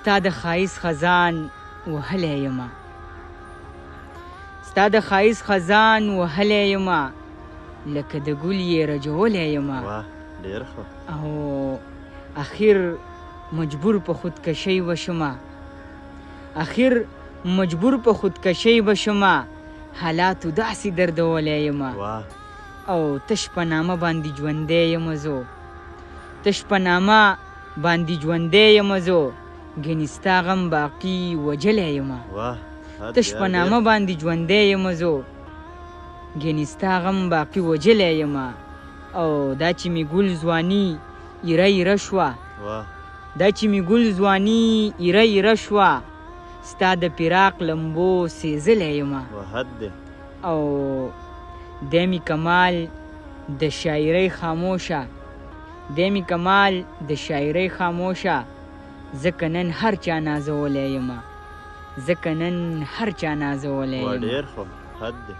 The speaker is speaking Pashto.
ستا د ښایست خزان وهلی یمه ستا د ښایست خزان وهلی یمه لکه د ګل یې رجولی یمه واه ډېر ښه او اخر مجبور په خودکشۍ وشمه په خودکشۍ وشمه حالاتو داسې دردولی یمه واه او تش په نامه باندې ژوندی یمه زو تش په نامه باندې ژوندی یمه زو ګنې ستا غم باقي وجلی یمه واه تش په نامه باندې ژوندی یمه زو ګنې ستا غم باقي وجلی یمه او دا چې مې ګل ځواني ایره ایره شوه واه دا چې مې ګل ځواني ایره ایره شوه ستا د فراق لمبو سېزلی یمه وحد دی او دی مې کمال د شاعرۍ خاموشه دی مې کمال د شاعرۍ خاموشه ځکه نن هر چا نازولی یمه ځکه نن هر چا نازولی وا یمه ډېر ښه حد دی